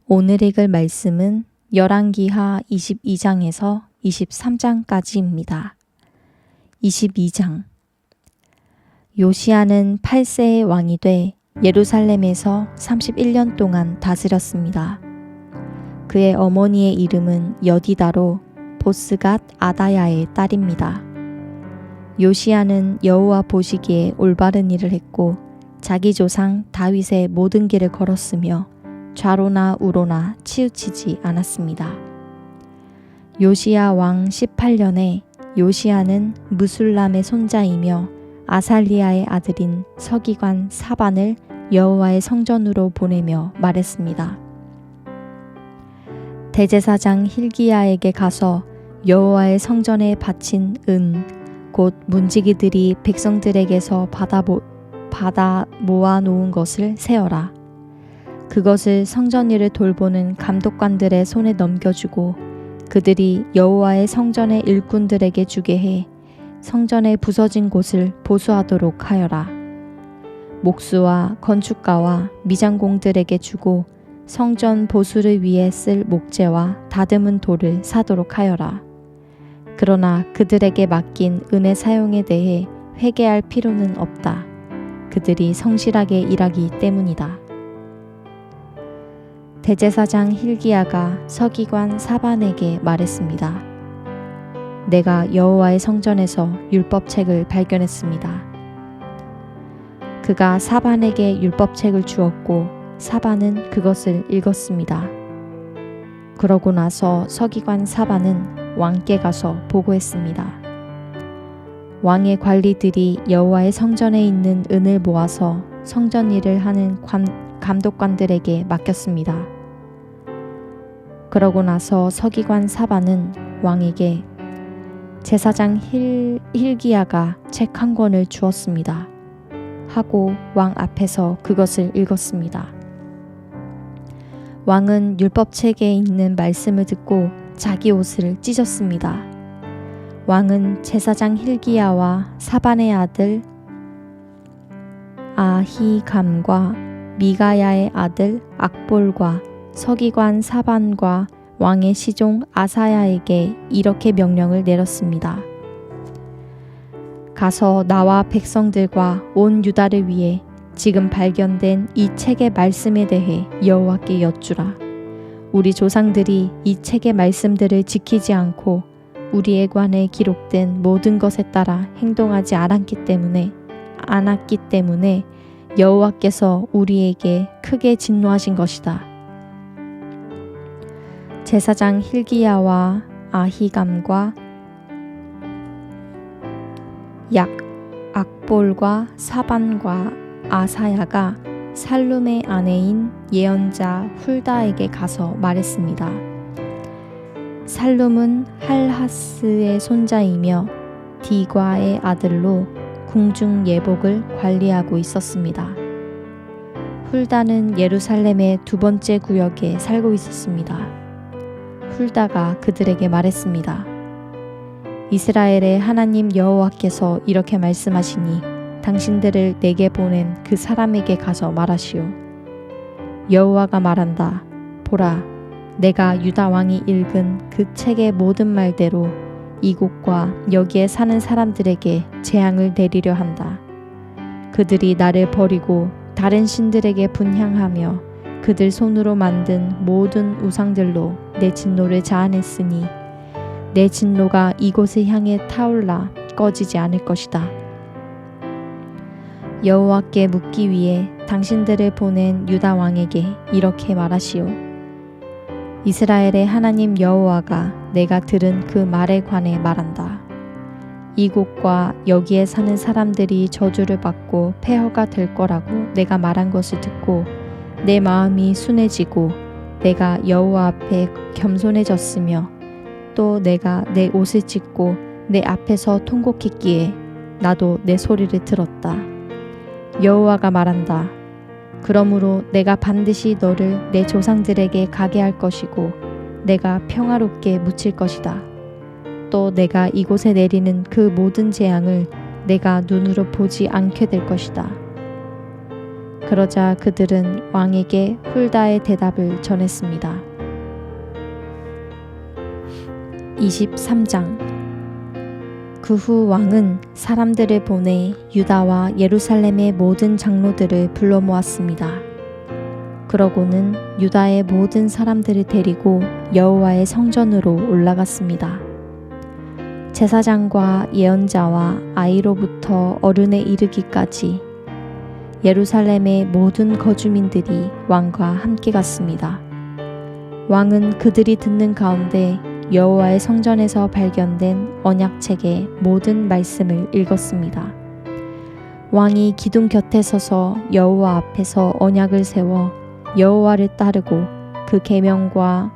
오늘 읽을 말씀은 열왕기하 22장에서 23장까지입니다. 22장. 요시야는 8세의 왕이 돼 예루살렘에서 31년 동안 다스렸습니다. 그의 어머니의 이름은 여디다로 보스갓 아다야의 딸입니다. 요시야는 여호와 보시기에 올바른 일을 했고 자기 조상 다윗의 모든 길을 걸었으며 좌로나 우로나 치우치지 않았습니다. 요시야 왕 18년에 요시야는 무술람의 손자이며 아살리아의 아들인 서기관 사반을 여호와의 성전으로 보내며 말했습니다. 대제사장 힐기야에게 가서 여호와의 성전에 바친 은, 곧 문지기들이 백성들에게서 받아 모아놓은 것을 세어라. 그것을 성전 일을 돌보는 감독관들의 손에 넘겨주고 그들이 여호와의 성전의 일꾼들에게 주게 해 성전의 부서진 곳을 보수하도록 하여라. 목수와 건축가와 미장공들에게 주고 성전 보수를 위해 쓸 목재와 다듬은 돌을 사도록 하여라. 그러나 그들에게 맡긴 은의 사용에 대해 회개할 필요는 없다. 그들이 성실하게 일하기 때문이다. 대제사장 힐기야가 서기관 사반에게 말했습니다. 내가 여호와의 성전에서 율법책을 발견했습니다. 그가 사반에게 율법책을 주었고 사반은 그것을 읽었습니다. 그러고 나서 서기관 사반은 왕께 가서 보고했습니다. 왕의 관리들이 여호와의 성전에 있는 은을 모아서 성전 일을 하는 감독관들에게 맡겼습니다. 그러고 나서 서기관 사반은 왕에게 제사장 힐기야가 책 한 권을 주었습니다. 하고 왕 앞에서 그것을 읽었습니다. 왕은 율법책에 있는 말씀을 듣고 자기 옷을 찢었습니다. 왕은 제사장 힐기야와 사반의 아들 아히감과 미가야의 아들 악볼과 서기관 사반과 왕의 시종 아사야에게 이렇게 명령을 내렸습니다. 가서 나와 백성들과 온 유다를 위해 지금 발견된 이 책의 말씀에 대해 여호와께 여쭈라. 우리 조상들이 이 책의 말씀들을 지키지 않고 우리에 관해 기록된 모든 것에 따라 행동하지 않았기 때문에 여호와께서 우리에게 크게 진노하신 것이다. 제사장 힐기야와 아히감과 악볼과 사반과 아사야가 살룸의 아내인 예언자 훌다에게 가서 말했습니다. 살룸은 할하스의 손자이며 디과의 아들로 궁중 예복을 관리하고 있었습니다. 훌다는 예루살렘의 두 번째 구역에 살고 있었습니다. 훌다가 그들에게 말했습니다. 이스라엘의 하나님 여호와께서 이렇게 말씀하시니 당신들을 내게 보낸 그 사람에게 가서 말하시오. 여호와가 말한다. 보라, 내가 유다 왕이 읽은 그 책의 모든 말대로 이곳과 여기에 사는 사람들에게 재앙을 내리려 한다. 그들이 나를 버리고 다른 신들에게 분향하며 그들 손으로 만든 모든 우상들로 내 진노를 자아냈으니 내 진노가 이곳을 향해 타올라 꺼지지 않을 것이다. 여호와께 묻기 위해 당신들을 보낸 유다 왕에게 이렇게 말하시오. 이스라엘의 하나님 여호와가 내가 들은 그 말에 관해 말한다. 이곳과 여기에 사는 사람들이 저주를 받고 폐허가 될 거라고 내가 말한 것을 듣고 내 마음이 순해지고 내가 여호와 앞에 겸손해졌으며 또 내가 내 옷을 찢고 내 앞에서 통곡했기에 나도 내 소리를 들었다. 여호와가 말한다. 그러므로 내가 반드시 너를 내 조상들에게 가게 할 것이고 내가 평화롭게 묻힐 것이다. 또 내가 이곳에 내리는 그 모든 재앙을 내가 눈으로 보지 않게 될 것이다. 그러자 그들은 왕에게 훌다의 대답을 전했습니다. 23장. 그 후 왕은 사람들을 보내 유다와 예루살렘의 모든 장로들을 불러 모았습니다. 그러고는 유다의 모든 사람들을 데리고 여호와의 성전으로 올라갔습니다. 제사장과 예언자와 아이로부터 어른에 이르기까지 예루살렘의 모든 거주민들이 왕과 함께 갔습니다. 왕은 그들이 듣는 가운데 여호와의 성전에서 발견된 언약책의 모든 말씀을 읽었습니다. 왕이 기둥 곁에 서서 여호와 앞에서 언약을 세워 여호와를 따르고 그 계명과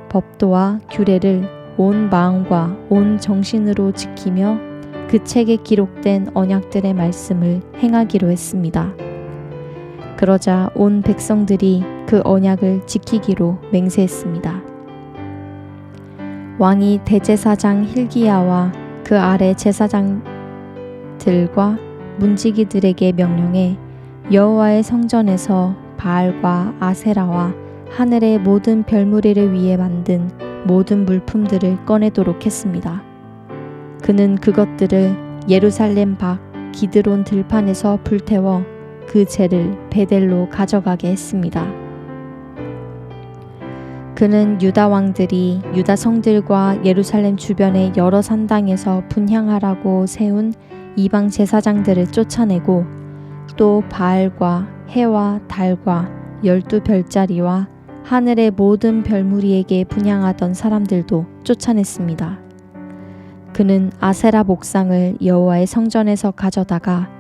법도와 규례를 온 마음과 온 정신으로 지키며 그 책에 기록된 언약들의 말씀을 행하기로 했습니다. 그러자 온 백성들이 그 언약을 지키기로 맹세했습니다. 왕이 대제사장 hil기야와 그 아래 제사장들과 문지기들에게 명령해 여호와의 성전에서 바알과 아세라와 하늘의 모든 별무리를 위해 만든 모든 물품들을 꺼내도록 했습니다. 그는 그것들을 예루살렘 밖 기드론 들판에서 불태워 그 재를 베델로 가져가게 했습니다. 그는 유다 왕들이 유다 성들과 예루살렘 주변의 여러 산당에서 분향하라고 세운 이방 제사장들을 쫓아내고 또 바알과 해와 달과 12별자리와 하늘의 모든 별무리에게 분향하던 사람들도 쫓아냈습니다. 그는 아세라 목상을 여호와의 성전에서 가져다가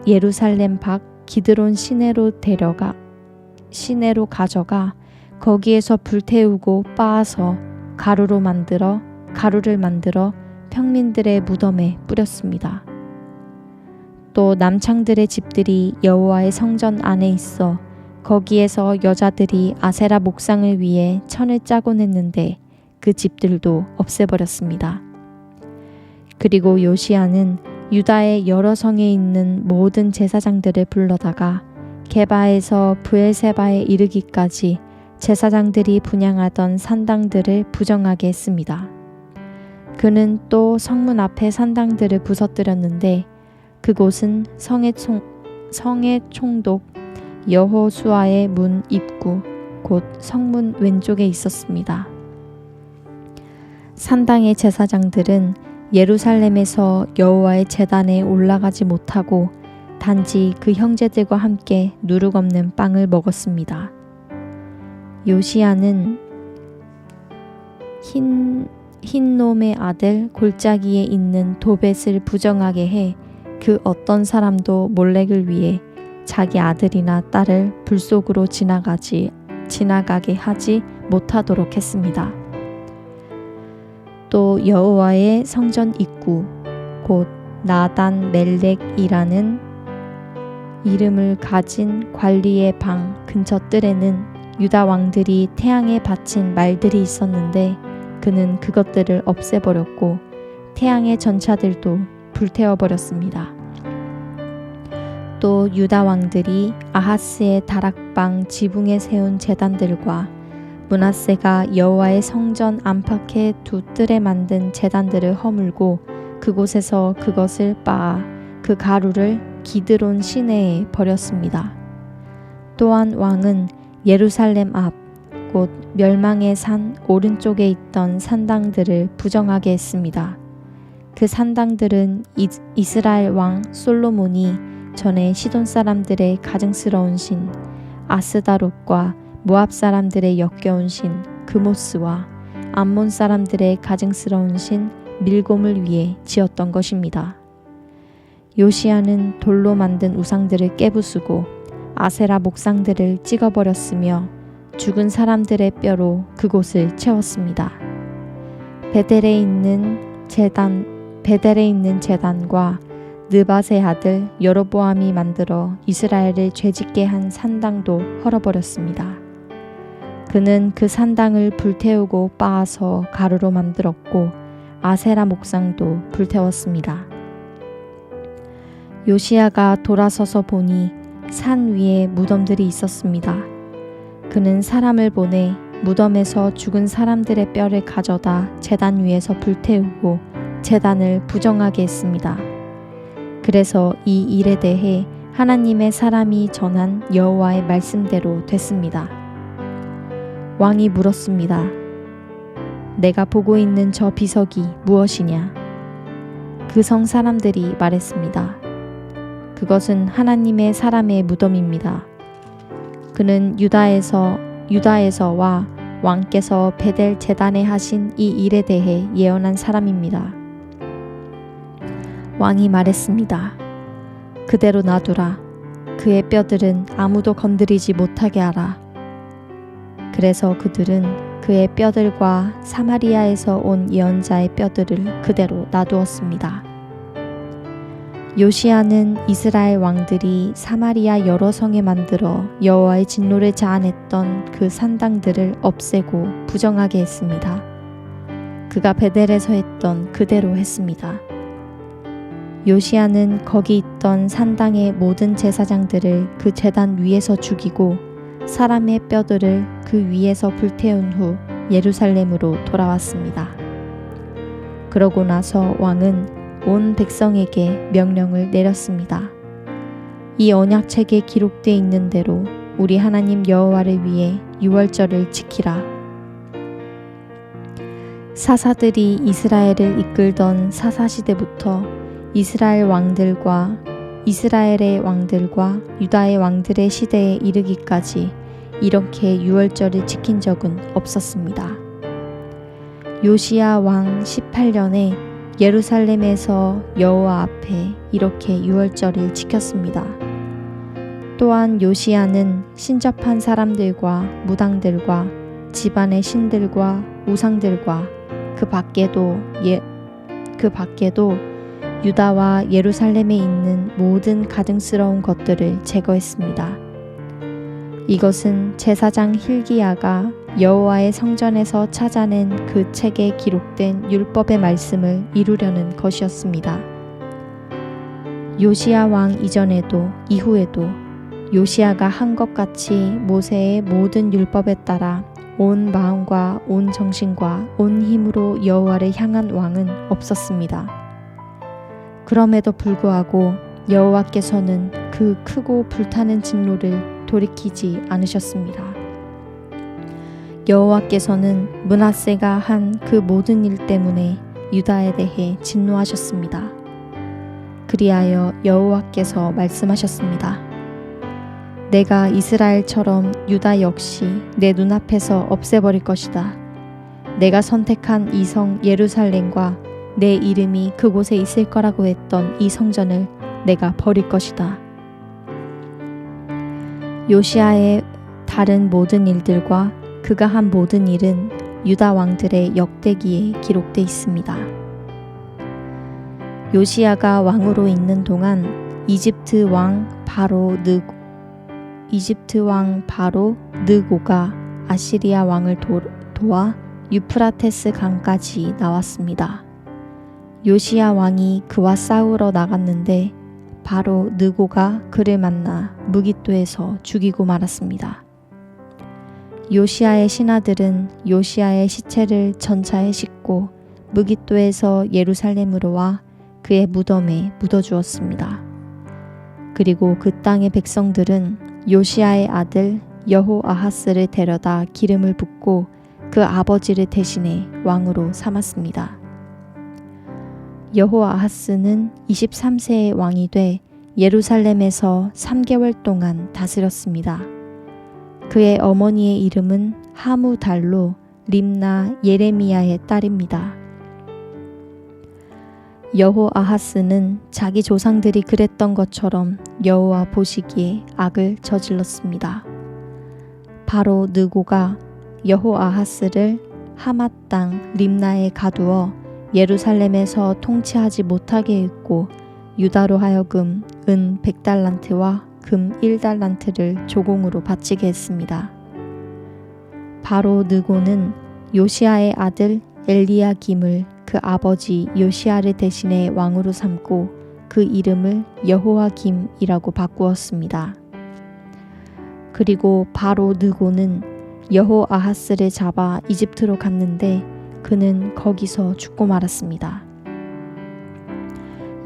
예루살렘 밖 기드론 시내로 가져가 거기에서 불태우고 빻아서 가루를 만들어 평민들의 무덤에 뿌렸습니다. 또 남창들의 집들이 여호와의 성전 안에 있어 거기에서 여자들이 아세라 목상을 위해 천을 짜곤 했는데 그 집들도 없애버렸습니다. 그리고 요시야는 유다의 여러 성에 있는 모든 제사장들을 불러다가 게바에서 브엘세바에 이르기까지 제사장들이 분향하던 산당들을 부정하게 했습니다. 그는 또 성문 앞에 산당들을 부서뜨렸는데 그곳은 성의 총독 여호수아의 문 입구 곧 성문 왼쪽에 있었습니다. 산당의 제사장들은 예루살렘에서 여호와의 제단에 올라가지 못하고 단지 그 형제들과 함께 누룩 없는 빵을 먹었습니다. 요시야는 흰놈의 아들 골짜기에 있는 도벳을 부정하게 해 그 어떤 사람도 몰렉을 위해 자기 아들이나 딸을 불 속으로 지나가게 하지 못하도록 했습니다. 또 여호와의 성전 입구 곧 나단 멜렉이라는 이름을 가진 관리의 방 근처 뜰에는 유다 왕들이 태양에 바친 말들이 있었는데 그는 그것들을 없애버렸고 태양의 전차들도 불태워버렸습니다. 또 유다 왕들이 아하스의 다락방 지붕에 세운 제단들과 므낫세가 여호와의 성전 안팎의 두 뜰에 만든 제단들을 허물고 그곳에서 그것을 빻아 그 가루를 기드론 시내에 버렸습니다. 또한 왕은 예루살렘 앞 곧 멸망의 산 오른쪽에 있던 산당들을 부정하게 했습니다. 그 산당들은 이스라엘 왕 솔로몬이 전에 시돈 사람들의 가증스러운 신 아스다롯과 모압 사람들의 역겨운 신 그모스와 암몬 사람들의 가증스러운 신 밀곰을 위해 지었던 것입니다. 요시야는 돌로 만든 우상들을 깨부수고 아세라 목상들을 찍어버렸으며 죽은 사람들의 뼈로 그곳을 채웠습니다. 베델에 있는 제단과 느밧의 아들 여로보암이 만들어 이스라엘을 죄짓게 한 산당도 헐어버렸습니다. 그는 그 산당을 불태우고 빻아서 가루로 만들었고 아세라 목상도 불태웠습니다. 요시야가 돌아서서 보니 산 위에 무덤들이 있었습니다. 그는 사람을 보내 무덤에서 죽은 사람들의 뼈를 가져다 제단 위에서 불태우고 제단을 부정하게 했습니다. 그래서 이 일에 대해 하나님의 사람이 전한 여호와의 말씀대로 됐습니다. 왕이 물었습니다. 내가 보고 있는 저 비석이 무엇이냐? 그 성 사람들이 말했습니다. 그것은 하나님의 사람의 무덤입니다. 그는 유다에서와 왕께서 베델 제단에 하신 이 일에 대해 예언한 사람입니다. 왕이 말했습니다. 그대로 놔두라. 그의 뼈들은 아무도 건드리지 못하게 하라. 그래서 그들은 그의 뼈들과 사마리아에서 온 예언자의 뼈들을 그대로 놔두었습니다. 요시야는 이스라엘 왕들이 사마리아 여러 성에 만들어 여호와의 진노를 자아냈던 그 산당들을 없애고 부정하게 했습니다. 그가 베델에서 했던 그대로 했습니다. 요시야는 거기 있던 산당의 모든 제사장들을 그 제단 위에서 죽이고 사람의 뼈들을 그 위에서 불태운 후 예루살렘으로 돌아왔습니다. 그러고 나서 왕은 온 백성에게 명령을 내렸습니다. 이 언약책에 기록되어 있는 대로 우리 하나님 여호와를 위해 유월절을 지키라. 사사들이 이스라엘을 이끌던 사사시대부터 이스라엘의 왕들과 유다의 왕들의 시대에 이르기까지 이렇게 유월절을 지킨 적은 없었습니다. 요시야 왕 18년에 예루살렘에서 여호와 앞에 이렇게 유월절을 지켰습니다. 또한 요시야는 신접한 사람들과 무당들과 집안의 신들과 우상들과 그 밖에도 유다와 예루살렘에 있는 모든 가증스러운 것들을 제거했습니다. 이것은 제사장 hil기야가 여호와의 성전에서 찾아낸 그 책에 기록된 율법의 말씀을 이루려는 것이었습니다. 요시야 왕 이전에도 이후에도 요시야가 한 것 같이 모세의 모든 율법에 따라 온 마음과 온 정신과 온 힘으로 여호와를 향한 왕은 없었습니다. 그럼에도 불구하고 여호와께서는 그 크고 불타는 진노를 돌이키지 않으셨습니다. 여호와께서는 므낫세가 한 그 모든 일 때문에 유다에 대해 진노하셨습니다. 그리하여 여호와께서 말씀하셨습니다. 내가 이스라엘처럼 유다 역시 내 눈앞에서 없애버릴 것이다. 내가 선택한 이 성 예루살렘과 내 이름이 그곳에 있을 거라고 했던 이 성전을 내가 버릴 것이다. 요시야의 다른 모든 일들과 그가 한 모든 일은 유다 왕들의 역대기에 기록돼 있습니다. 요시야가 왕으로 있는 동안 이집트 왕 바로 느고가 아시리아 왕을 도와 유프라테스 강까지 나왔습니다. 요시야 왕이 그와 싸우러 나갔는데 바로 느고가 그를 만나 무깃도에서 죽이고 말았습니다. 요시야의 신하들은 요시야의 시체를 전차에 싣고 무깃도에서 예루살렘으로 와 그의 무덤에 묻어주었습니다. 그리고 그 땅의 백성들은 요시야의 아들 여호아하스를 데려다 기름을 붓고 그 아버지를 대신해 왕으로 삼았습니다. 여호아하스는 23세의 왕이 돼 예루살렘에서 3개월 동안 다스렸습니다. 그의 어머니의 이름은 하무달로 림나 예레미야의 딸입니다. 여호아하스는 자기 조상들이 그랬던 것처럼 여호와 보시기에 악을 저질렀습니다. 바로 느고가 여호아하스를 하맛 땅 림나에 가두어 예루살렘에서 통치하지 못하게 했고 유다로 하여금 은 100달란트와 금 1달란트를 조공으로 바치게 했습니다. 바로 느고는 요시야의 아들 엘리야김을 그 아버지 요시야를 대신해 왕으로 삼고 그 이름을 여호와김이라고 바꾸었습니다. 그리고 바로 느고는 여호아하스를 잡아 이집트로 갔는데 그는 거기서 죽고 말았습니다.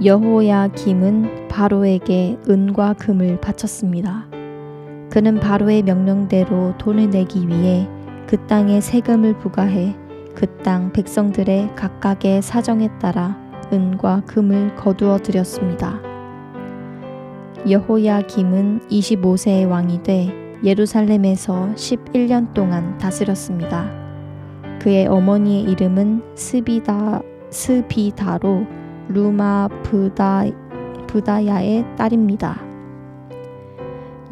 여호야김은 바로에게 은과 금을 바쳤습니다. 그는 바로의 명령대로 돈을 내기 위해 그 땅에 세금을 부과해 그 땅 백성들의 각각의 사정에 따라 은과 금을 거두어 드렸습니다. 여호야김은 25세의 왕이 돼 예루살렘에서 11년 동안 다스렸습니다. 그의 어머니의 이름은 스비다로 루마 브다야의 딸입니다.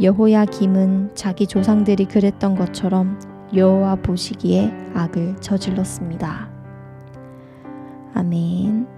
여호야김은 자기 조상들이 그랬던 것처럼 여호와 보시기에 악을 저질렀습니다. 아멘.